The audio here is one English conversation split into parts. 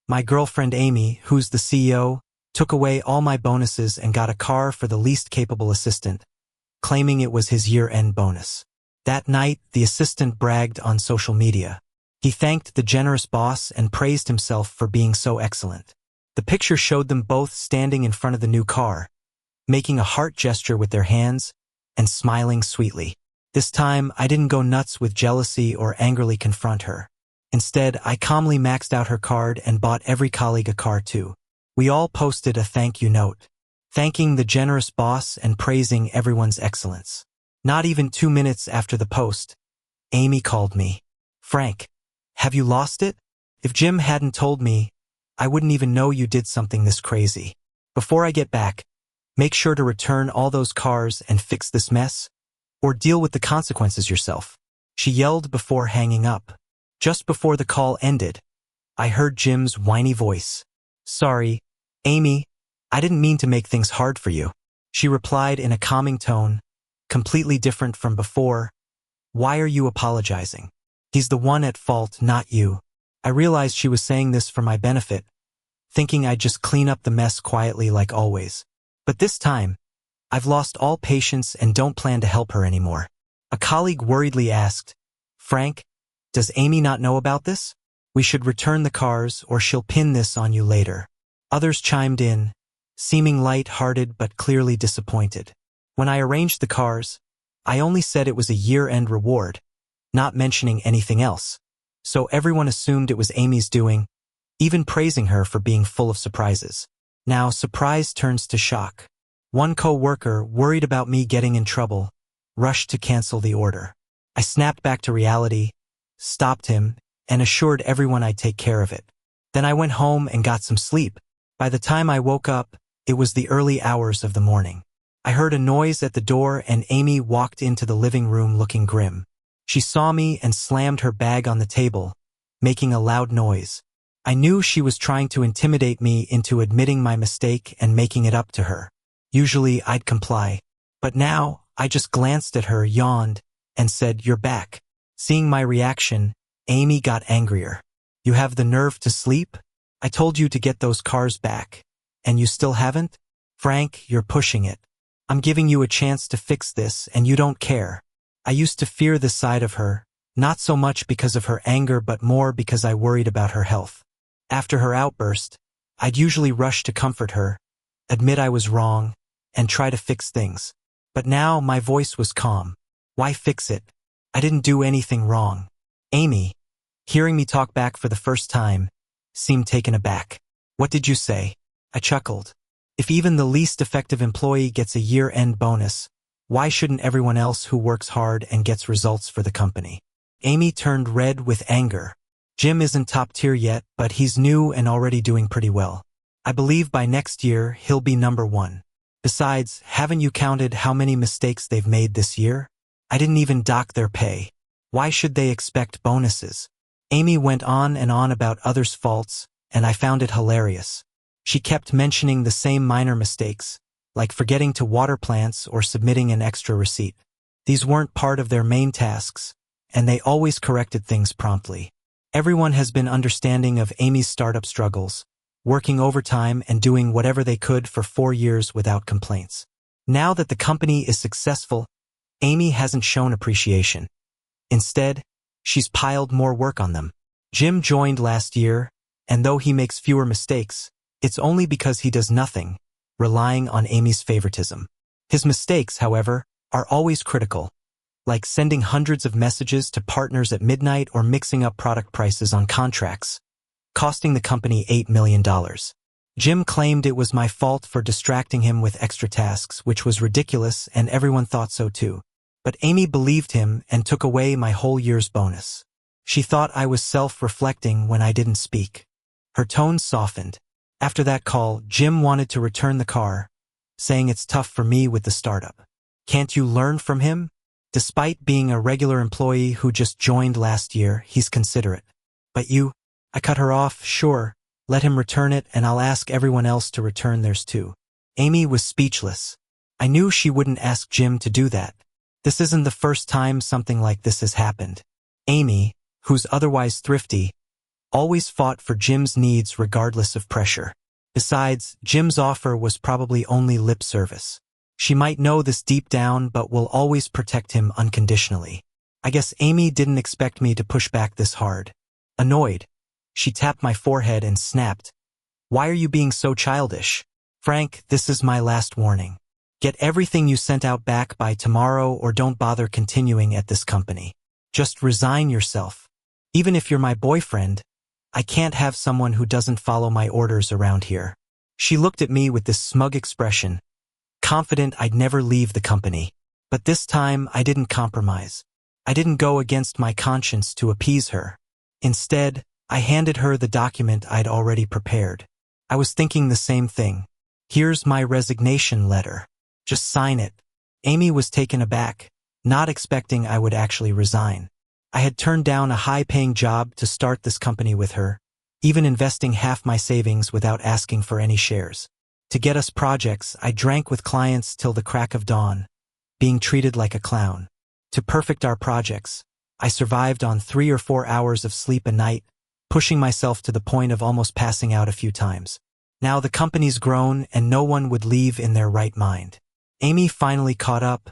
My girlfriend Amy, who's the CEO, took away all my bonuses and got a car for the least capable assistant, claiming it was his year-end bonus. That night, the assistant bragged on social media. He thanked the generous boss and praised himself for being so excellent. The picture showed them both standing in front of the new car, making a heart gesture with their hands and smiling sweetly. This time, I didn't go nuts with jealousy or angrily confront her. Instead, I calmly maxed out her card and bought every colleague a car too. We all posted a thank you note, thanking the generous boss and praising everyone's excellence. Not even 2 minutes after the post, Amy called me. "Frank, have you lost it? If Jim hadn't told me, I wouldn't even know you did something this crazy. Before I get back, make sure to return all those cars and fix this mess, or deal with the consequences yourself," she yelled before hanging up. Just before the call ended, I heard Jim's whiny voice. "Sorry, Amy, I didn't mean to make things hard for you," she replied in a calming tone, completely different from before. "Why are you apologizing? He's the one at fault, not you." I realized she was saying this for my benefit, thinking I'd just clean up the mess quietly like always. But this time, I've lost all patience and don't plan to help her anymore. A colleague worriedly asked, "Frank, does Amy not know about this? We should return the cars or she'll pin this on you later." Others chimed in, seeming light-hearted but clearly disappointed. When I arranged the cars, I only said it was a year-end reward, not mentioning anything else. So everyone assumed it was Amy's doing, even praising her for being full of surprises. Now surprise turns to shock. One co-worker, worried about me getting in trouble, rushed to cancel the order. I snapped back to reality, stopped him, and assured everyone I'd take care of it. Then I went home and got some sleep. By the time I woke up, it was the early hours of the morning. I heard a noise at the door and Amy walked into the living room looking grim. She saw me and slammed her bag on the table, making a loud noise. I knew she was trying to intimidate me into admitting my mistake and making it up to her. Usually I'd comply. But now, I just glanced at her, yawned, and said, "You're back." Seeing my reaction, Amy got angrier. "You have the nerve to sleep? I told you to get those cars back, and you still haven't? Frank, you're pushing it. I'm giving you a chance to fix this, and you don't care." I used to fear this side of her, not so much because of her anger but more because I worried about her health. After her outburst, I'd usually rush to comfort her, admit I was wrong, and try to fix things. But now my voice was calm. "Why fix it? I didn't do anything wrong." Amy, hearing me talk back for the first time, seemed taken aback. "What did you say?" I chuckled. "If even the least effective employee gets a year-end bonus, why shouldn't everyone else who works hard and gets results for the company?" Amy turned red with anger. "Jim isn't top tier yet, but he's new and already doing pretty well. I believe by next year he'll be number one. Besides, haven't you counted how many mistakes they've made this year? I didn't even dock their pay. Why should they expect bonuses?" Amy went on and on about others' faults, and I found it hilarious. She kept mentioning the same minor mistakes, like forgetting to water plants or submitting an extra receipt. These weren't part of their main tasks, and they always corrected things promptly. Everyone has been understanding of Amy's startup struggles, working overtime and doing whatever they could for 4 years without complaints. Now that the company is successful, Amy hasn't shown appreciation. Instead, she's piled more work on them. Jim joined last year, and though he makes fewer mistakes, it's only because he does nothing, relying on Amy's favoritism. His mistakes, however, are always critical, like sending hundreds of messages to partners at midnight or mixing up product prices on contracts, costing the company $8 million. Jim claimed it was my fault for distracting him with extra tasks, which was ridiculous, and everyone thought so too. But Amy believed him and took away my whole year's bonus. She thought I was self-reflecting when I didn't speak. Her tone softened. After that call, Jim wanted to return the car, saying it's tough for me with the startup. Can't you learn from him? Despite being a regular employee who just joined last year, he's considerate. But you? I cut her off. Sure, let him return it and I'll ask everyone else to return theirs too. Amy was speechless. I knew she wouldn't ask Jim to do that. This isn't the first time something like this has happened. Amy, who's otherwise thrifty, always fought for Jim's needs regardless of pressure. Besides, Jim's offer was probably only lip service. She might know this deep down but will always protect him unconditionally. I guess Amy didn't expect me to push back this hard. Annoyed, she tapped my forehead and snapped, "Why are you being so childish? Frank, this is my last warning. Get everything you sent out back by tomorrow or don't bother continuing at this company. Just resign yourself. Even if you're my boyfriend, I can't have someone who doesn't follow my orders around here." She looked at me with this smug expression, confident I'd never leave the company. But this time I didn't compromise. I didn't go against my conscience to appease her. Instead, I handed her the document I'd already prepared. I was thinking the same thing. Here's my resignation letter. Just sign it. Amy was taken aback, not expecting I would actually resign. I had turned down a high-paying job to start this company with her, even investing half my savings without asking for any shares. To get us projects, I drank with clients till the crack of dawn, being treated like a clown. To perfect our projects, I survived on 3 or 4 hours of sleep a night, pushing myself to the point of almost passing out a few times. Now the company's grown and no one would leave in their right mind. Amy finally caught up,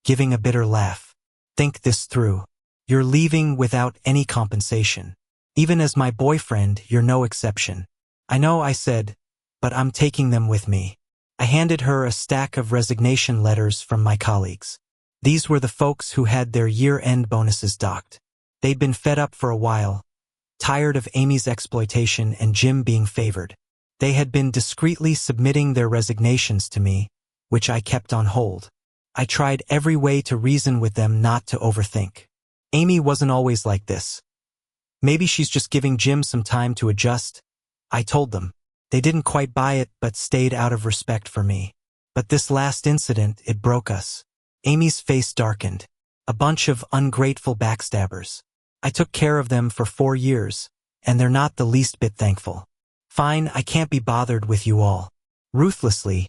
giving a bitter laugh. Think this through. You're leaving without any compensation. Even as my boyfriend, you're no exception. I know, I said, but I'm taking them with me. I handed her a stack of resignation letters from my colleagues. These were the folks who had their year-end bonuses docked. They'd been fed up for a while, tired of Amy's exploitation and Jim being favored. They had been discreetly submitting their resignations to me, which I kept on hold. I tried every way to reason with them not to overthink. Amy wasn't always like this. Maybe she's just giving Jim some time to adjust, I told them. They didn't quite buy it but stayed out of respect for me. But this last incident, it broke us. Amy's face darkened. A bunch of ungrateful backstabbers. I took care of them for 4 years, and they're not the least bit thankful. Fine, I can't be bothered with you all. Ruthlessly,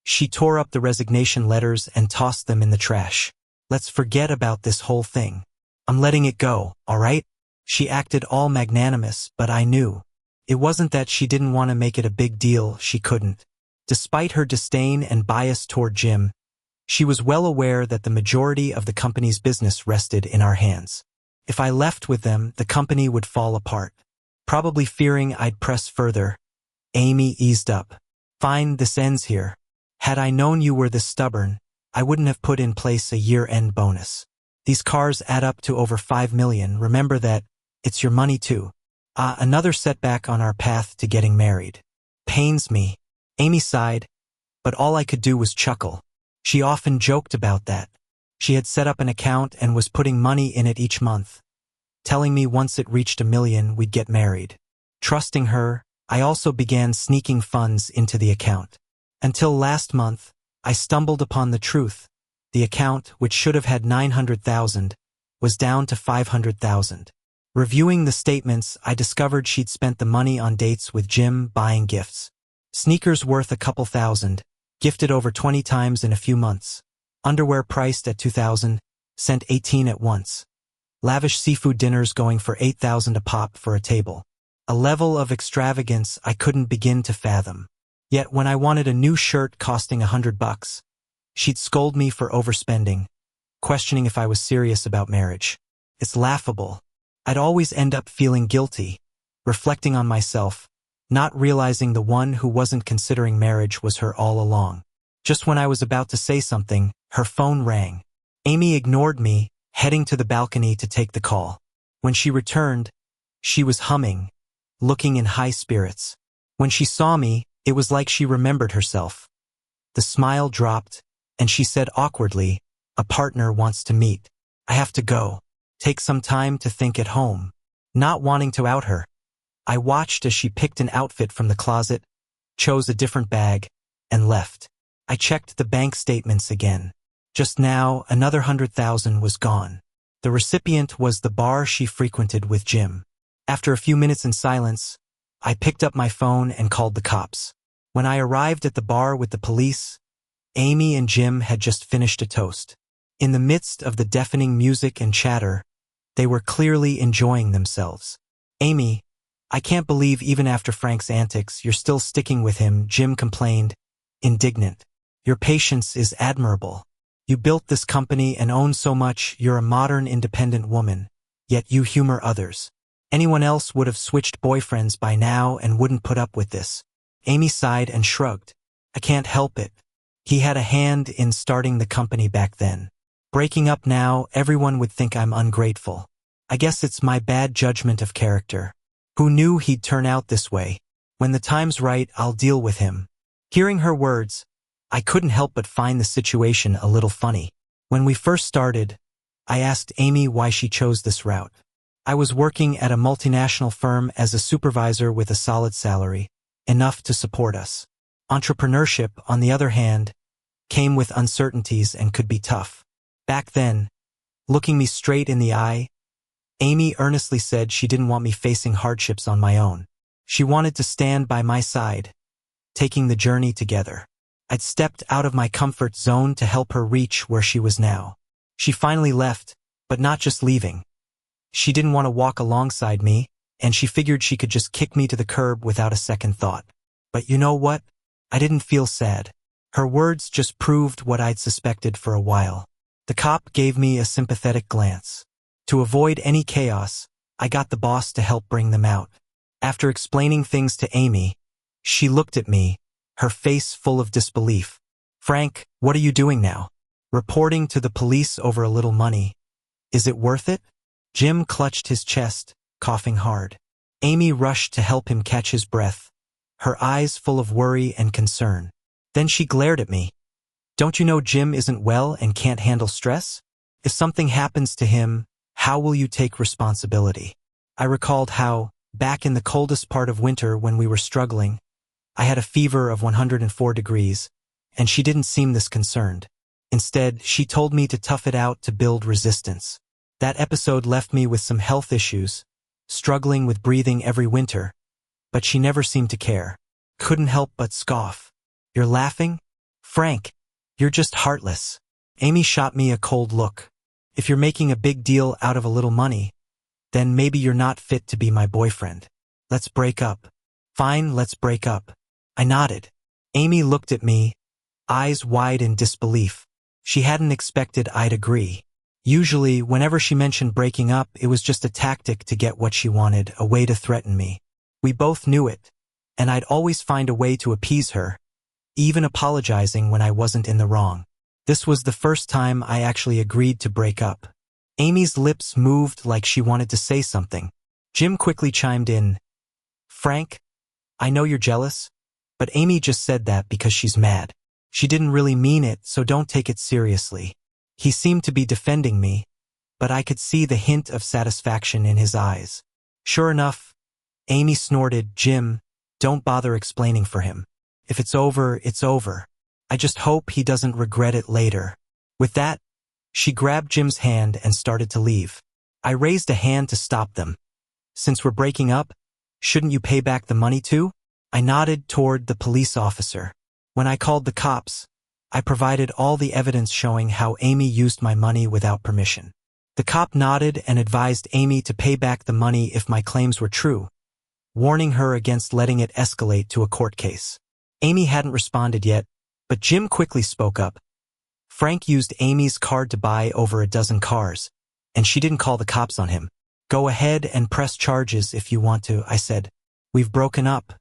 she tore up the resignation letters and tossed them in the trash. Let's forget about this whole thing. I'm letting it go, all right? She acted all magnanimous, but I knew. It wasn't that she didn't want to make it a big deal, she couldn't. Despite her disdain and bias toward Jim, she was well aware that the majority of the company's business rested in our hands. If I left with them, the company would fall apart. Probably fearing I'd press further, Amy eased up. Fine, this ends here. Had I known you were this stubborn, I wouldn't have put in place a year-end bonus. These cars add up to over 5 million. Remember that. It's your money too. Another setback on our path to getting married. Pains me. Amy sighed, but all I could do was chuckle. She often joked about that. She had set up an account and was putting money in it each month, telling me once it reached 1 million we'd get married. Trusting her, I also began sneaking funds into the account. Until last month, I stumbled upon the truth. The account, which should have had 900,000, was down to 500,000. Reviewing the statements, I discovered she'd spent the money on dates with Jim, buying gifts. Sneakers worth a couple thousand, gifted over 20 times in a few months. Underwear priced at 2,000, sent 18 at once. Lavish seafood dinners going for 8,000 a pop for a table. A level of extravagance I couldn't begin to fathom. Yet when I wanted a new shirt costing $100, she'd scold me for overspending, questioning if I was serious about marriage. It's laughable. I'd always end up feeling guilty, reflecting on myself, not realizing the one who wasn't considering marriage was her all along. Just when I was about to say something, her phone rang. Amy ignored me, heading to the balcony to take the call. When she returned, she was humming, looking in high spirits. When she saw me, it was like she remembered herself. The smile dropped, and she said awkwardly, "A partner wants to meet. I have to go. Take some time to think at home." Not wanting to out her, I watched as she picked an outfit from the closet, chose a different bag, and left. I checked the bank statements again. Just now, another 100,000 was gone. The recipient was the bar she frequented with Jim. After a few minutes in silence, I picked up my phone and called the cops. When I arrived at the bar with the police, Amy and Jim had just finished a toast. In the midst of the deafening music and chatter, they were clearly enjoying themselves. Amy, I can't believe even after Frank's antics, you're still sticking with him, Jim complained, indignant. Your patience is admirable. You built this company and own so much, you're a modern, independent woman, yet you humor others. Anyone else would have switched boyfriends by now and wouldn't put up with this. Amy sighed and shrugged. I can't help it. He had a hand in starting the company back then. Breaking up now, everyone would think I'm ungrateful. I guess it's my bad judgment of character. Who knew he'd turn out this way? When the time's right, I'll deal with him. Hearing her words, I couldn't help but find the situation a little funny. When we first started, I asked Amy why she chose this route. I was working at a multinational firm as a supervisor with a solid salary, enough to support us. Entrepreneurship, on the other hand, came with uncertainties and could be tough. Back then, looking me straight in the eye, Amy earnestly said she didn't want me facing hardships on my own. She wanted to stand by my side, taking the journey together. I'd stepped out of my comfort zone to help her reach where she was now. She finally left, but not just leaving. She didn't want to walk alongside me, and she figured she could just kick me to the curb without a second thought. But you know what? I didn't feel sad. Her words just proved what I'd suspected for a while. The cop gave me a sympathetic glance. To avoid any chaos, I got the boss to help bring them out. After explaining things to Amy, she looked at me, her face full of disbelief. Frank, what are you doing now? Reporting to the police over a little money. Is it worth it? Jim clutched his chest, coughing hard. Amy rushed to help him catch his breath, her eyes full of worry and concern. Then she glared at me. Don't you know Jim isn't well and can't handle stress? If something happens to him, how will you take responsibility? I recalled how, back in the coldest part of winter when we were struggling, I had a fever of 104 degrees, and she didn't seem this concerned. Instead, she told me to tough it out to build resistance. That episode left me with some health issues, struggling with breathing every winter, but she never seemed to care. Couldn't help but scoff. You're laughing? Frank, you're just heartless. Amy shot me a cold look. If you're making a big deal out of a little money, then maybe you're not fit to be my boyfriend. Let's break up. Fine, let's break up. I nodded. Amy looked at me, eyes wide in disbelief. She hadn't expected I'd agree. Usually, whenever she mentioned breaking up, it was just a tactic to get what she wanted, a way to threaten me. We both knew it, and I'd always find a way to appease her, even apologizing when I wasn't in the wrong. This was the first time I actually agreed to break up. Amy's lips moved like she wanted to say something. Jim quickly chimed in. Frank, I know you're jealous, but Amy just said that because she's mad. She didn't really mean it, so don't take it seriously. He seemed to be defending me, but I could see the hint of satisfaction in his eyes. Sure enough, Amy snorted, Jim, don't bother explaining for him. If it's over, it's over. I just hope he doesn't regret it later. With that, she grabbed Jim's hand and started to leave. I raised a hand to stop them. Since we're breaking up, shouldn't you pay back the money too? I nodded toward the police officer. When I called the cops, I provided all the evidence showing how Amy used my money without permission. The cop nodded and advised Amy to pay back the money if my claims were true, warning her against letting it escalate to a court case. Amy hadn't responded yet, but Jim quickly spoke up. Frank used Amy's card to buy over a dozen cars, and she didn't call the cops on him. Go ahead and press charges if you want to, I said. We've broken up.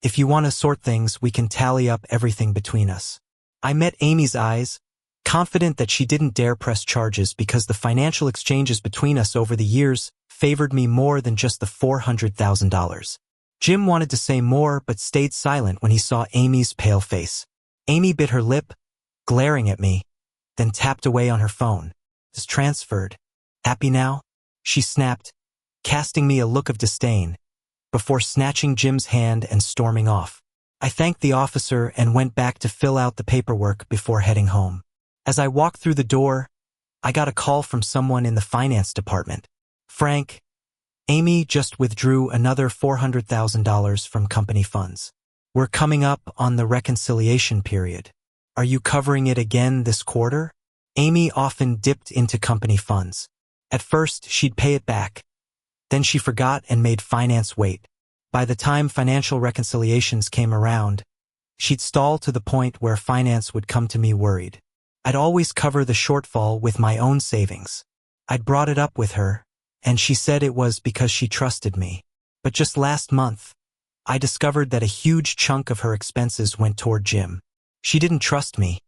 If you want to sort things, we can tally up everything between us. I met Amy's eyes, confident that she didn't dare press charges because the financial exchanges between us over the years favored me more than just the $400,000. Jim wanted to say more but stayed silent when he saw Amy's pale face. Amy bit her lip, glaring at me, then tapped away on her phone. It's transferred. Happy now? She snapped, casting me a look of disdain, before snatching Jim's hand and storming off. I thanked the officer and went back to fill out the paperwork before heading home. As I walked through the door, I got a call from someone in the finance department. Frank, Amy just withdrew another $400,000 from company funds. We're coming up on the reconciliation period. Are you covering it again this quarter? Amy often dipped into company funds. At first, she'd pay it back. Then she forgot and made finance wait. By the time financial reconciliations came around, she'd stall to the point where finance would come to me worried. I'd always cover the shortfall with my own savings. I'd brought it up with her, and she said it was because she trusted me. But just last month, I discovered that a huge chunk of her expenses went toward Jim. She didn't trust me.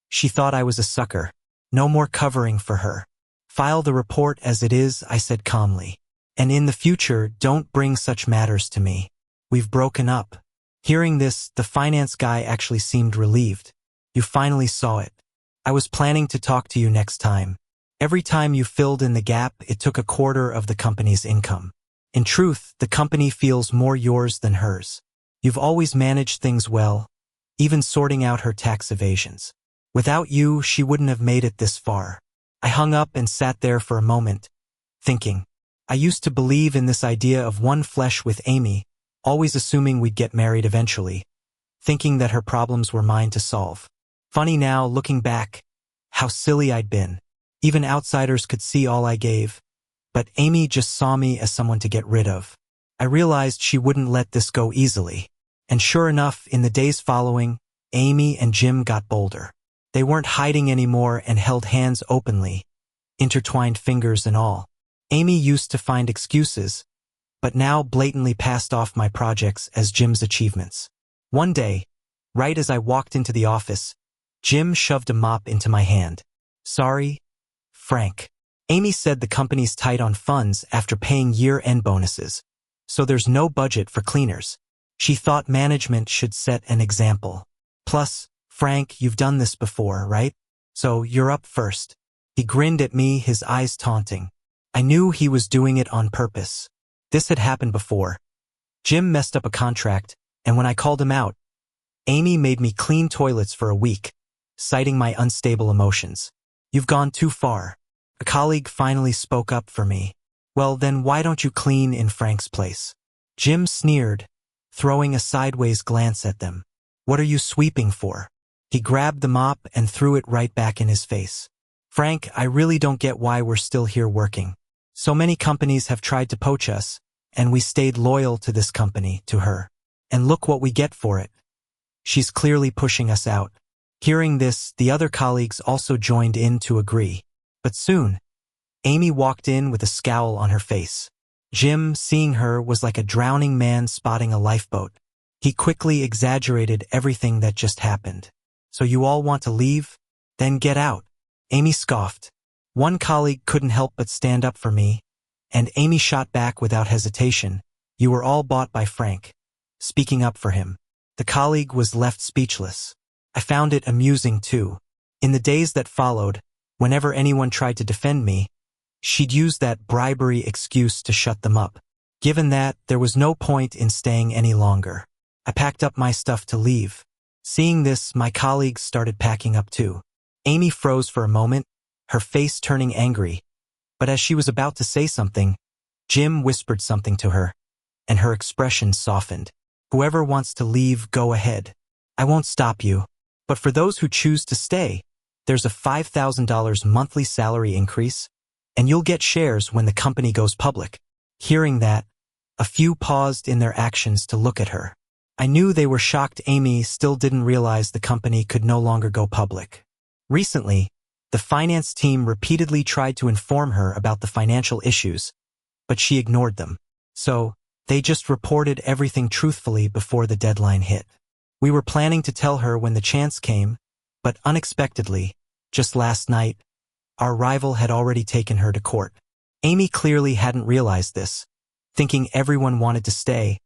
She thought I was a sucker. No more covering for her. File the report as it is, I said calmly. And in the future, don't bring such matters to me. We've broken up. Hearing this, the finance guy actually seemed relieved. You finally saw it. I was planning to talk to you next time. Every time you filled in the gap, it took a quarter of the company's income. In truth, the company feels more yours than hers. You've always managed things well, even sorting out her tax evasions. Without you, she wouldn't have made it this far. I hung up and sat there for a moment, thinking. I used to believe in this idea of one flesh with Amy, always assuming we'd get married eventually, thinking that her problems were mine to solve. Funny now, looking back, how silly I'd been. Even outsiders could see all I gave, but Amy just saw me as someone to get rid of. I realized she wouldn't let this go easily. And sure enough, in the days following, Amy and Jim got bolder. They weren't hiding anymore and held hands openly, intertwined fingers and all. Amy used to find excuses, but now blatantly passed off my projects as Jim's achievements. One day, right as I walked into the office, Jim shoved a mop into my hand. Sorry, Frank. Amy said the company's tight on funds after paying year-end bonuses, so there's no budget for cleaners. She thought management should set an example. Plus, Frank, you've done this before, right? So you're up first. He grinned at me, his eyes taunting. I knew he was doing it on purpose. This had happened before. Jim messed up a contract, and when I called him out, Amy made me clean toilets for a week, citing my unstable emotions. You've gone too far. A colleague finally spoke up for me. Well, then why don't you clean in Frank's place? Jim sneered, throwing a sideways glance at them. What are you sweeping for? He grabbed the mop and threw it right back in his face. Frank, I really don't get why we're still here working. So many companies have tried to poach us, and we stayed loyal to this company, to her. And look what we get for it. She's clearly pushing us out. Hearing this, the other colleagues also joined in to agree. But soon, Amy walked in with a scowl on her face. Jim, seeing her, was like a drowning man spotting a lifeboat. He quickly exaggerated everything that just happened. So you all want to leave? Then get out. Amy scoffed. One colleague couldn't help but stand up for me, and Amy shot back without hesitation. You were all bought by Frank. Speaking up for him. The colleague was left speechless. I found it amusing too. In the days that followed, whenever anyone tried to defend me, she'd use that bribery excuse to shut them up. Given that, there was no point in staying any longer. I packed up my stuff to leave. Seeing this, my colleagues started packing up too. Amy froze for a moment, her face turning angry. But as she was about to say something, Jim whispered something to her, and her expression softened. Whoever wants to leave, go ahead. I won't stop you. But for those who choose to stay, there's a $5,000 monthly salary increase, and you'll get shares when the company goes public. Hearing that, a few paused in their actions to look at her. I knew they were shocked. Amy still didn't realize the company could no longer go public. Recently, the finance team repeatedly tried to inform her about the financial issues, but she ignored them. So, they just reported everything truthfully before the deadline hit. We were planning to tell her when the chance came, but unexpectedly, just last night, our rival had already taken her to court. Amy clearly hadn't realized this, thinking everyone wanted to stay,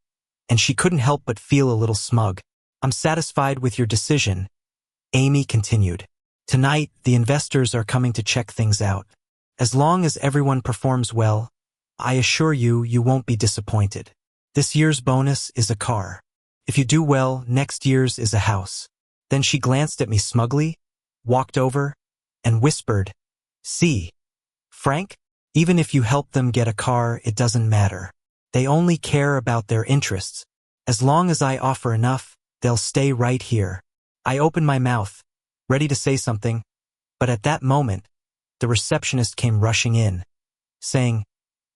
and she couldn't help but feel a little smug. I'm satisfied with your decision, Amy continued. Tonight, the investors are coming to check things out. As long as everyone performs well, I assure you, you won't be disappointed. This year's bonus is a car. If you do well, next year's is a house. Then she glanced at me smugly, walked over, and whispered, See, Frank, even if you help them get a car, it doesn't matter. They only care about their interests. As long as I offer enough, they'll stay right here. I opened my mouth, ready to say something, but at that moment, the receptionist came rushing in, saying,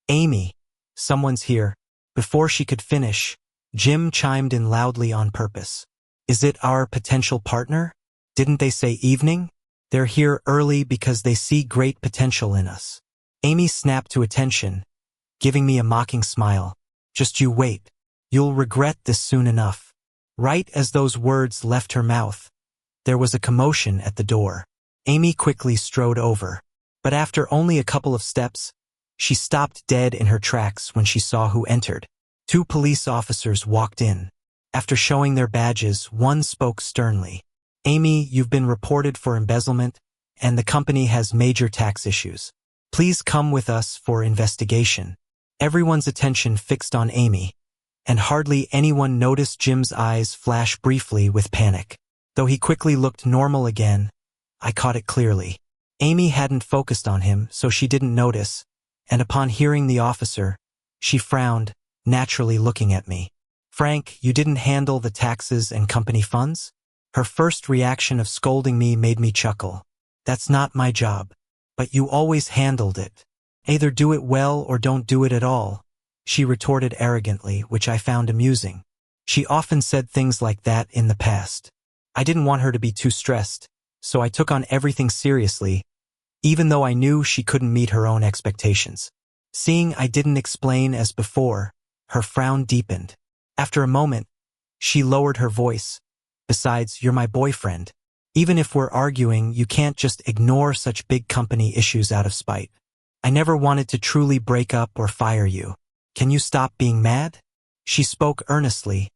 Amy, someone's here. Before she could finish, Jim chimed in loudly on purpose. Is it our potential partner? Didn't they say evening? They're here early because they see great potential in us. Amy snapped to attention, giving me a mocking smile. Just you wait. You'll regret this soon enough. Right as those words left her mouth, there was a commotion at the door. Amy quickly strode over, but after only a couple of steps, she stopped dead in her tracks when she saw who entered. 2 police officers walked in. After showing their badges, one spoke sternly. Amy, you've been reported for embezzlement, and the company has major tax issues. Please come with us for investigation. Everyone's attention fixed on Amy, and hardly anyone noticed Jim's eyes flash briefly with panic. Though he quickly looked normal again, I caught it clearly. Amy hadn't focused on him, so she didn't notice, and upon hearing the officer, she frowned, naturally looking at me. Frank, you didn't handle the taxes and company funds? Her first reaction of scolding me made me chuckle. That's not my job. But you always handled it. Either do it well or don't do it at all, she retorted arrogantly, which I found amusing. She often said things like that in the past. I didn't want her to be too stressed, so I took on everything seriously, even though I knew she couldn't meet her own expectations. Seeing I didn't explain as before, her frown deepened. After a moment, she lowered her voice. Besides, you're my boyfriend. Even if we're arguing, you can't just ignore such big company issues out of spite. I never wanted to truly break up or fire you. Can you stop being mad? She spoke earnestly,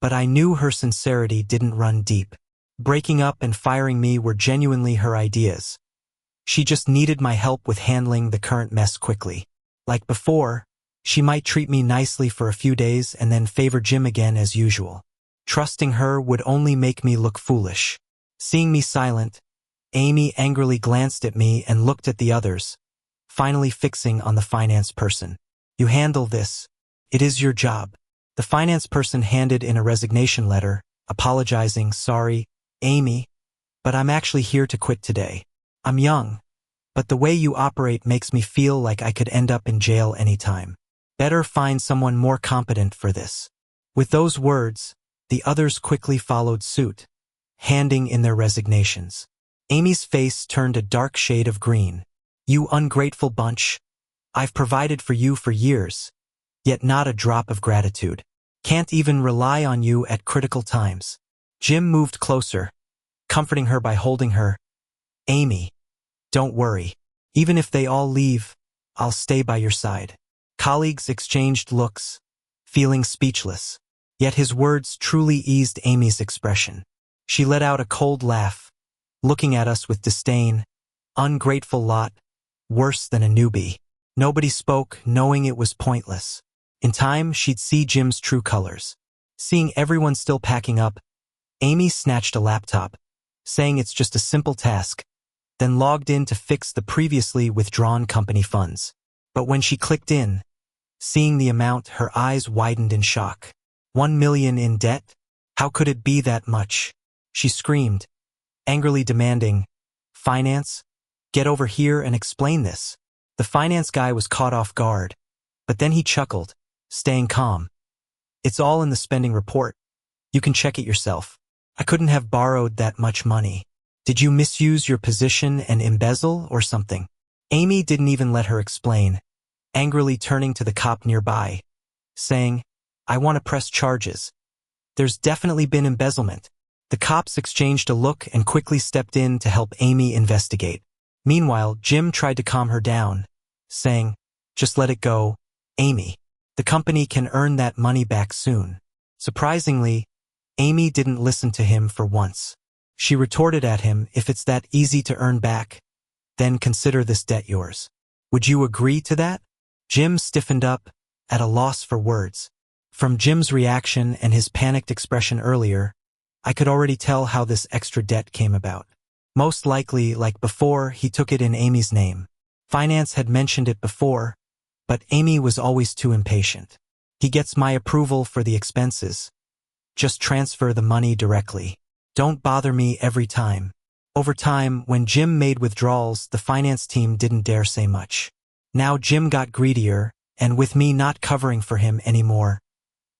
but I knew her sincerity didn't run deep. Breaking up and firing me were genuinely her ideas. She just needed my help with handling the current mess quickly. Like before, she might treat me nicely for a few days and then favor Jim again as usual. Trusting her would only make me look foolish. Seeing me silent, Amy angrily glanced at me and looked at the others, finally fixing on the finance person. You handle this. It is your job. The finance person handed in a resignation letter, apologizing, sorry, Amy, but I'm actually here to quit today. I'm young, but the way you operate makes me feel like I could end up in jail anytime. Better find someone more competent for this. With those words, the others quickly followed suit, handing in their resignations. Amy's face turned a dark shade of green. You ungrateful bunch. I've provided for you for years, yet not a drop of gratitude. Can't even rely on you at critical times. Jim moved closer, comforting her by holding her. Amy, don't worry. Even if they all leave, I'll stay by your side. Colleagues exchanged looks, feeling speechless. Yet his words truly eased Amy's expression. She let out a cold laugh, looking at us with disdain. Ungrateful lot, worse than a newbie. Nobody spoke, knowing it was pointless. In time, she'd see Jim's true colors. Seeing everyone still packing up, Amy snatched a laptop, saying it's just a simple task, then logged in to fix the previously withdrawn company funds. But when she clicked in, seeing the amount, her eyes widened in shock. 1 million in debt? How could it be that much? She screamed, angrily demanding, Finance? Get over here and explain this. The finance guy was caught off guard, but then he chuckled, staying calm. It's all in the spending report. You can check it yourself. I couldn't have borrowed that much money. Did you misuse your position and embezzle or something? Amy didn't even let her explain, angrily turning to the cop nearby, saying, I want to press charges. There's definitely been embezzlement. The cops exchanged a look and quickly stepped in to help Amy investigate. Meanwhile, Jim tried to calm her down, saying, just let it go, Amy. The company can earn that money back soon. Surprisingly, Amy didn't listen to him for once. She retorted at him, if it's that easy to earn back, then consider this debt yours. Would you agree to that? Jim stiffened up, at a loss for words. From Jim's reaction and his panicked expression earlier, I could already tell how this extra debt came about. Most likely, like before, he took it in Amy's name. Finance had mentioned it before, but Amy was always too impatient. He gets my approval for the expenses. Just transfer the money directly. Don't bother me every time. Over time, when Jim made withdrawals, the finance team didn't dare say much. Now Jim got greedier, and with me not covering for him anymore,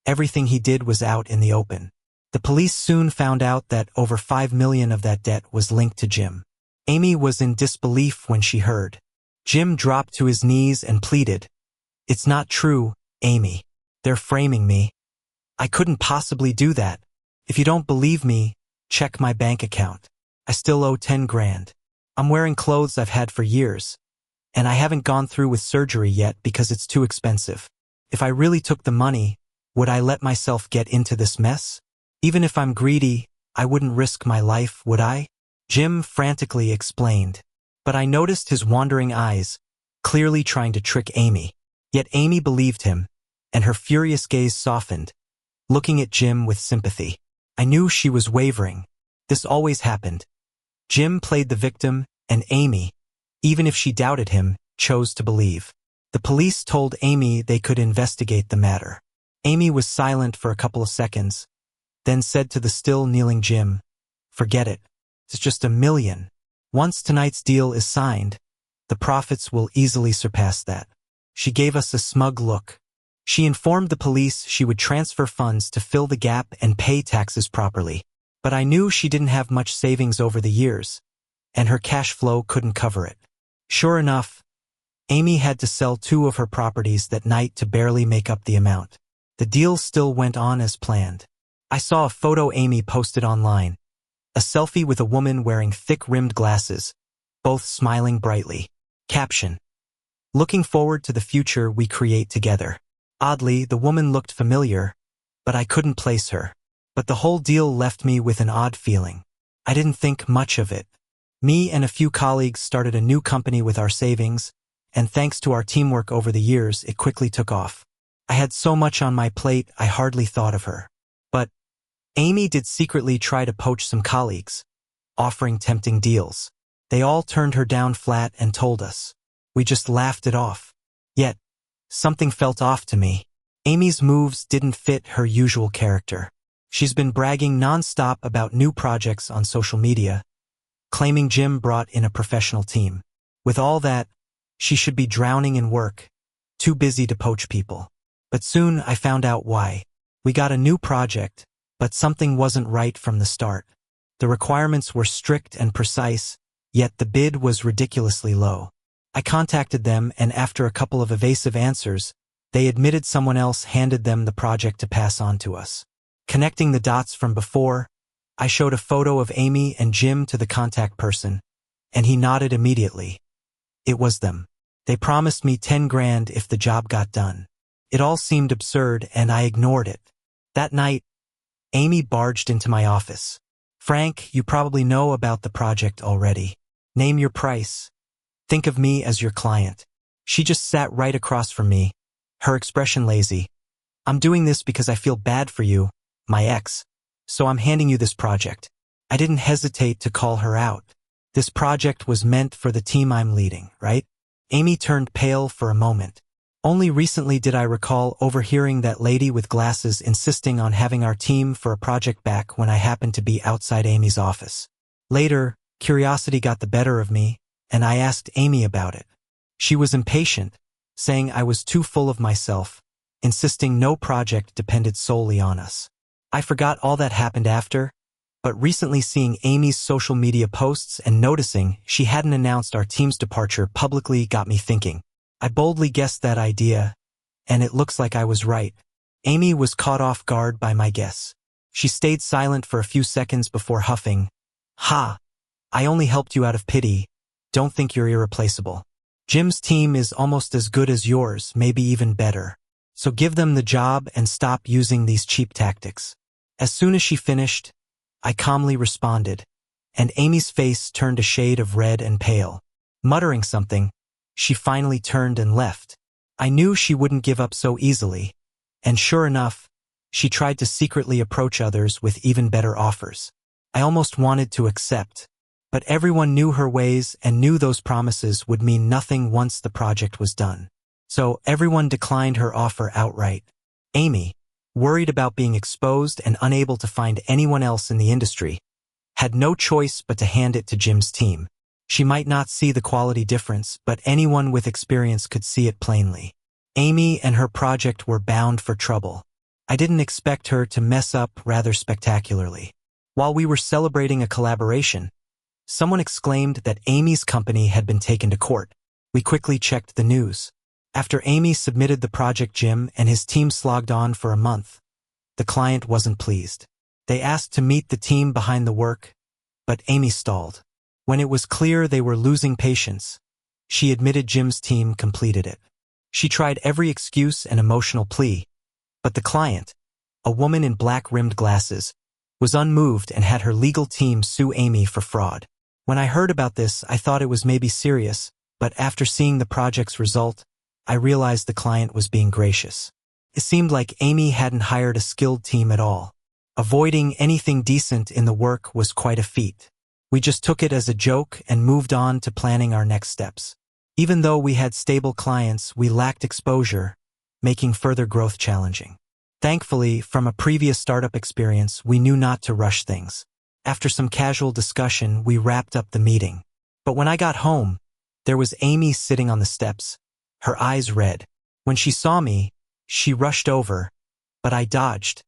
Everything he did was out in the open. The police soon found out that over $5 million of that debt was linked to Jim. Amy was in disbelief when she heard. Jim dropped to his knees and pleaded, "It's not true, Amy. They're framing me. I couldn't possibly do that. If you don't believe me, check my bank account. I still owe 10 grand. I'm wearing clothes I've had for years, and I haven't gone through with surgery yet because it's too expensive. If I really took the money, would I let myself get into this mess? Even if I'm greedy, I wouldn't risk my life, would I?" Jim frantically explained. But I noticed his wandering eyes, clearly trying to trick Amy. Yet Amy believed him, and her furious gaze softened, looking at Jim with sympathy. I knew she was wavering. This always happened. Jim played the victim, and Amy, even if she doubted him, chose to believe. The police told Amy they could investigate the matter. Amy was silent for a couple of seconds, then said to the still kneeling Jim, "Forget it. It's just $1 million. Once tonight's deal is signed, the profits will easily surpass that." She gave us a smug look. She informed the police she would transfer funds to fill the gap and pay taxes properly. But I knew she didn't have much savings over the years, and her cash flow couldn't cover it. Sure enough, Amy had to sell 2 of her properties that night to barely make up the amount. The deal still went on as planned. I saw a photo Amy posted online, a selfie with a woman wearing thick-rimmed glasses, both smiling brightly. Caption: "Looking forward to the future we create together." Oddly, the woman looked familiar, but I couldn't place her. But the whole deal left me with an odd feeling. I didn't think much of it. Me and a few colleagues started a new company with our savings, and thanks to our teamwork over the years, it quickly took off. I had so much on my plate, I hardly thought of her. But Amy did secretly try to poach some colleagues, offering tempting deals. They all turned her down flat and told us. We just laughed it off. Yet, something felt off to me. Amy's moves didn't fit her usual character. She's been bragging non-stop about new projects on social media, claiming Jim brought in a professional team. With all that, she should be drowning in work, too busy to poach people. But soon I found out why. We got a new project, but something wasn't right from the start. The requirements were strict and precise, yet the bid was ridiculously low. I contacted them, and after a couple of evasive answers, they admitted someone else handed them the project to pass on to us. Connecting the dots from before, I showed a photo of Amy and Jim to the contact person, and he nodded immediately. It was them. They promised me 10 grand if the job got done. It all seemed absurd, and I ignored it. That night, Amy barged into my office. "Frank, you probably know about the project already. Name your price. Think of me as your client." She just sat right across from me, her expression lazy. "I'm doing this because I feel bad for you, my ex, so I'm handing you this project." I didn't hesitate to call her out. This project was meant for the team I'm leading, right? Amy turned pale for a moment. Only recently did I recall overhearing that lady with glasses insisting on having our team for a project back when I happened to be outside Amy's office. Later, curiosity got the better of me, and I asked Amy about it. She was impatient, saying I was too full of myself, insisting no project depended solely on us. I forgot all that happened after, but recently seeing Amy's social media posts and noticing she hadn't announced our team's departure publicly got me thinking. I boldly guessed that idea, and it looks like I was right. Amy was caught off guard by my guess. She stayed silent for a few seconds before huffing, "Ha! I only helped you out of pity. Don't think you're irreplaceable. Jim's team is almost as good as yours, maybe even better. So give them the job and stop using these cheap tactics." As soon as she finished, I calmly responded, and Amy's face turned a shade of red and pale. Muttering something, she finally turned and left. I knew she wouldn't give up so easily, and sure enough, she tried to secretly approach others with even better offers. I almost wanted to accept, but everyone knew her ways and knew those promises would mean nothing once the project was done. So everyone declined her offer outright. Amy, worried about being exposed and unable to find anyone else in the industry, had no choice but to hand it to Jim's team. She might not see the quality difference, but anyone with experience could see it plainly. Amy and her project were bound for trouble. I didn't expect her to mess up rather spectacularly. While we were celebrating a collaboration, someone exclaimed that Amy's company had been taken to court. We quickly checked the news. After Amy submitted the project, Jim and his team slogged on for a month. The client wasn't pleased. They asked to meet the team behind the work, but Amy stalled. When it was clear they were losing patience, she admitted Jim's team completed it. She tried every excuse and emotional plea, but the client, a woman in black-rimmed glasses, was unmoved and had her legal team sue Amy for fraud. When I heard about this, I thought it was maybe serious, but after seeing the project's result, I realized the client was being gracious. It seemed like Amy hadn't hired a skilled team at all. Avoiding anything decent in the work was quite a feat. We just took it as a joke and moved on to planning our next steps. Even though we had stable clients, we lacked exposure, making further growth challenging. Thankfully, from a previous startup experience, we knew not to rush things. After some casual discussion, we wrapped up the meeting. But when I got home, there was Amy sitting on the steps, her eyes red. When she saw me, she rushed over, but I dodged,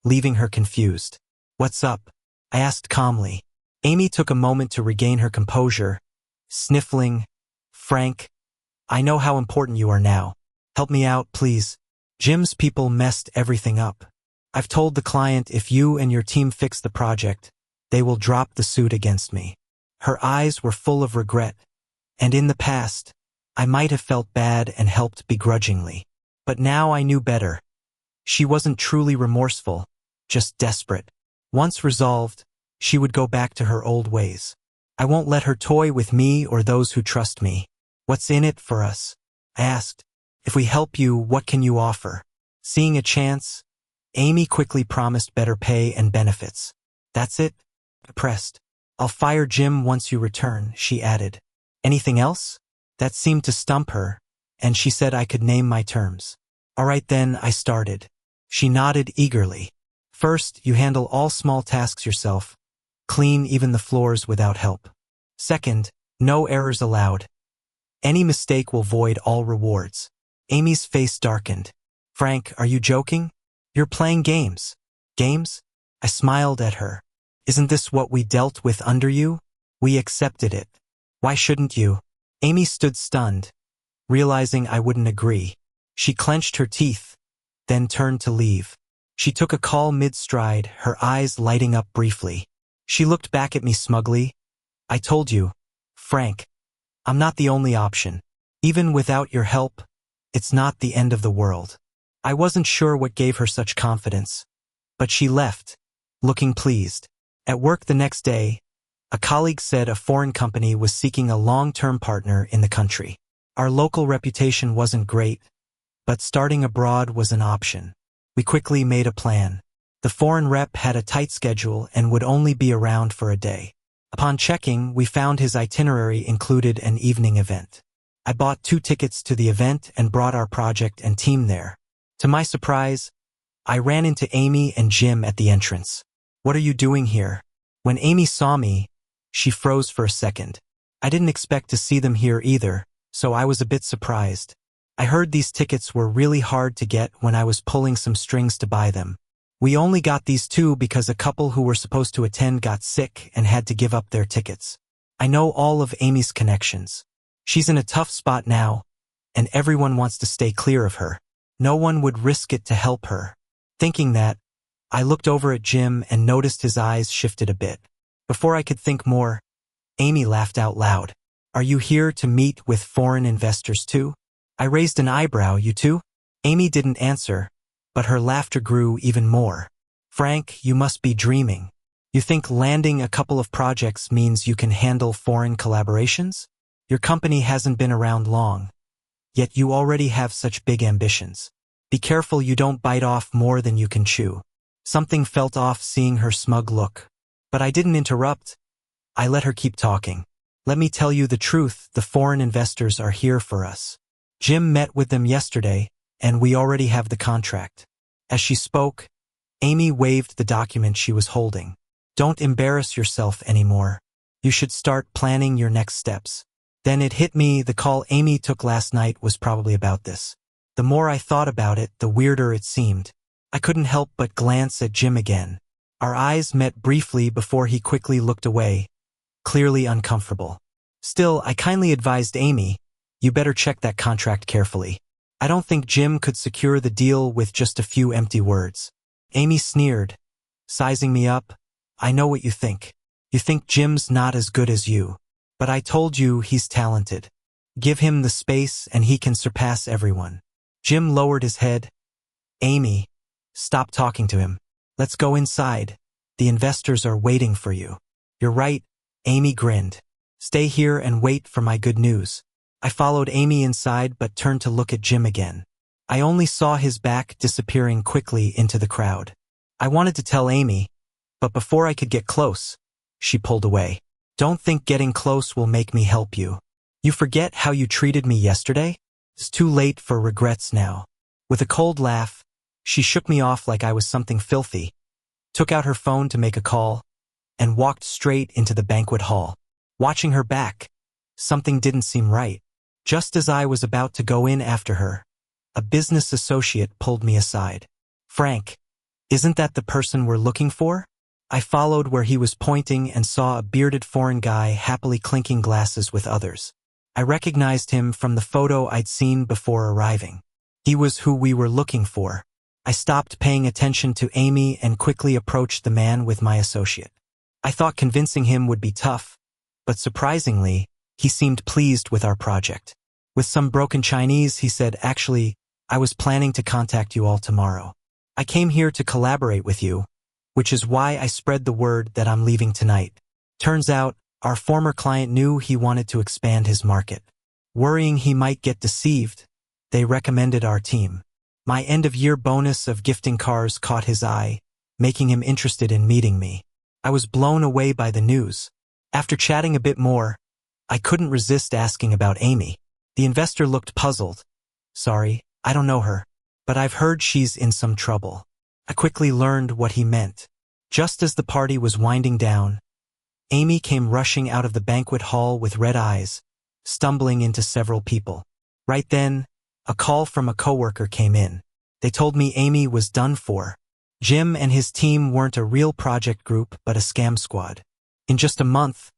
leaving her confused. "What's up?" I asked calmly. Amy took a moment to regain her composure, sniffling. "Frank, I know how important you are now. Help me out, please. Jim's people messed everything up. I've told the client if you and your team fix the project, they will drop the suit against me." Her eyes were full of regret, and in the past, I might have felt bad and helped begrudgingly. But now I knew better. She wasn't truly remorseful, just desperate. Once resolved, she would go back to her old ways. I won't let her toy with me or those who trust me. "What's in it for us?" I asked. "If we help you, what can you offer?" Seeing a chance, Amy quickly promised better pay and benefits. "That's it?" I pressed. "I'll fire Jim once you return," she added. "Anything else?" That seemed to stump her, and she said I could name my terms. "All right then," I started. She nodded eagerly. "First, you handle all small tasks yourself. Clean even the floors without help. Second, no errors allowed. Any mistake will void all rewards." Amy's face darkened. "Frank, are you joking? You're playing games." "Games?" I smiled at her. "Isn't this what we dealt with under you? We accepted it. Why shouldn't you?" Amy stood stunned, realizing I wouldn't agree. She clenched her teeth, then turned to leave. She took a call mid-stride, her eyes lighting up briefly. She looked back at me smugly. "I told you, Frank, I'm not the only option. Even without your help, it's not the end of the world." I wasn't sure what gave her such confidence, but she left, looking pleased. At work the next day, a colleague said a foreign company was seeking a long-term partner in the country. Our local reputation wasn't great, but starting abroad was an option. We quickly made a plan. The foreign rep had a tight schedule and would only be around for a day. Upon checking, we found his itinerary included an evening event. I bought 2 tickets to the event and brought our project and team there. To my surprise, I ran into Amy and Jim at the entrance. "What are you doing here?" When Amy saw me, she froze for a second. I didn't expect to see them here either, so I was a bit surprised. I heard these tickets were really hard to get when I was pulling some strings to buy them. We only got these 2 because a couple who were supposed to attend got sick and had to give up their tickets. I know all of Amy's connections. She's in a tough spot now, and everyone wants to stay clear of her. No one would risk it to help her. Thinking that, I looked over at Jim and noticed his eyes shifted a bit. Before I could think more, Amy laughed out loud. "Are you here to meet with foreign investors too?" I raised an eyebrow. "You too?" Amy didn't answer, but her laughter grew even more. "Frank, you must be dreaming. You think landing a couple of projects means you can handle foreign collaborations? Your company hasn't been around long, yet you already have such big ambitions. Be careful you don't bite off more than you can chew." Something felt off seeing her smug look. But I didn't interrupt. I let her keep talking. "Let me tell you the truth, the foreign investors are here for us. Jim met with them yesterday, and we already have the contract." As she spoke, Amy waved the document she was holding. "Don't embarrass yourself anymore. You should start planning your next steps." Then it hit me, the call Amy took last night was probably about this. The more I thought about it, the weirder it seemed. I couldn't help but glance at Jim again. Our eyes met briefly before he quickly looked away, clearly uncomfortable. Still, I kindly advised Amy, "You better check that contract carefully." I don't think Jim could secure the deal with just a few empty words. Amy sneered, sizing me up. "I know what you think. You think Jim's not as good as you. But I told you he's talented. Give him the space and he can surpass everyone." Jim lowered his head. "Amy, stop talking to him. Let's go inside. The investors are waiting for you." "You're right," Amy grinned. "Stay here and wait for my good news." I followed Amy inside but turned to look at Jim again. I only saw his back disappearing quickly into the crowd. I wanted to tell Amy, but before I could get close, she pulled away. "Don't think getting close will make me help you. You forget how you treated me yesterday? It's too late for regrets now." With a cold laugh, she shook me off like I was something filthy, took out her phone to make a call, and walked straight into the banquet hall. Watching her back, something didn't seem right. Just as I was about to go in after her, a business associate pulled me aside. "Frank, isn't that the person we're looking for?" I followed where he was pointing and saw a bearded foreign guy happily clinking glasses with others. I recognized him from the photo I'd seen before arriving. He was who we were looking for. I stopped paying attention to Amy and quickly approached the man with my associate. I thought convincing him would be tough, but surprisingly, he seemed pleased with our project. With some broken Chinese, he said, "Actually, I was planning to contact you all tomorrow. I came here to collaborate with you, which is why I spread the word that I'm leaving tonight." Turns out, our former client knew he wanted to expand his market. Worrying he might get deceived, they recommended our team. My end-of-year bonus of gifting cars caught his eye, making him interested in meeting me. I was blown away by the news. After chatting a bit more, I couldn't resist asking about Amy. The investor looked puzzled. "Sorry, I don't know her, but I've heard she's in some trouble." I quickly learned what he meant. Just as the party was winding down, Amy came rushing out of the banquet hall with red eyes, stumbling into several people. Right then, a call from a coworker came in. They told me Amy was done for. Jim and his team weren't a real project group but a scam squad. In just a month,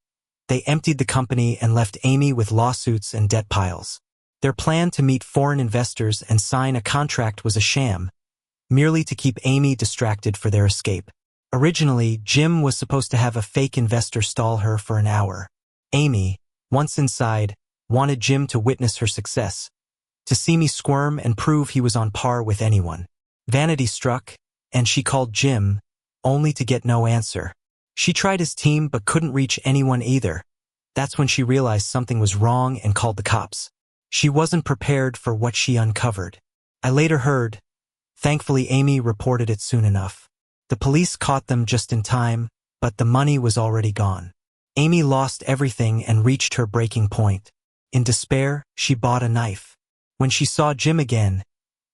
they emptied the company and left Amy with lawsuits and debt piles. Their plan to meet foreign investors and sign a contract was a sham, merely to keep Amy distracted for their escape. Originally, Jim was supposed to have a fake investor stall her for an hour. Amy, once inside, wanted Jim to witness her success, to see me squirm and prove he was on par with anyone. Vanity struck, and she called Jim, only to get no answer. She tried his team but couldn't reach anyone either. That's when she realized something was wrong and called the cops. She wasn't prepared for what she uncovered. I later heard. Thankfully, Amy reported it soon enough. The police caught them just in time, but the money was already gone. Amy lost everything and reached her breaking point. In despair, she bought a knife. When she saw Jim again,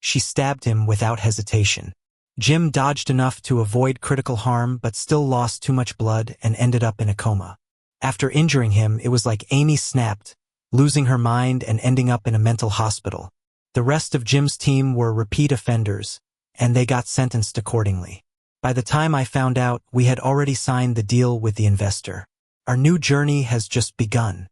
she stabbed him without hesitation. Jim dodged enough to avoid critical harm but still lost too much blood and ended up in a coma. After injuring him, it was like Amy snapped, losing her mind and ending up in a mental hospital. The rest of Jim's team were repeat offenders, and they got sentenced accordingly. By the time I found out, we had already signed the deal with the investor. Our new journey has just begun.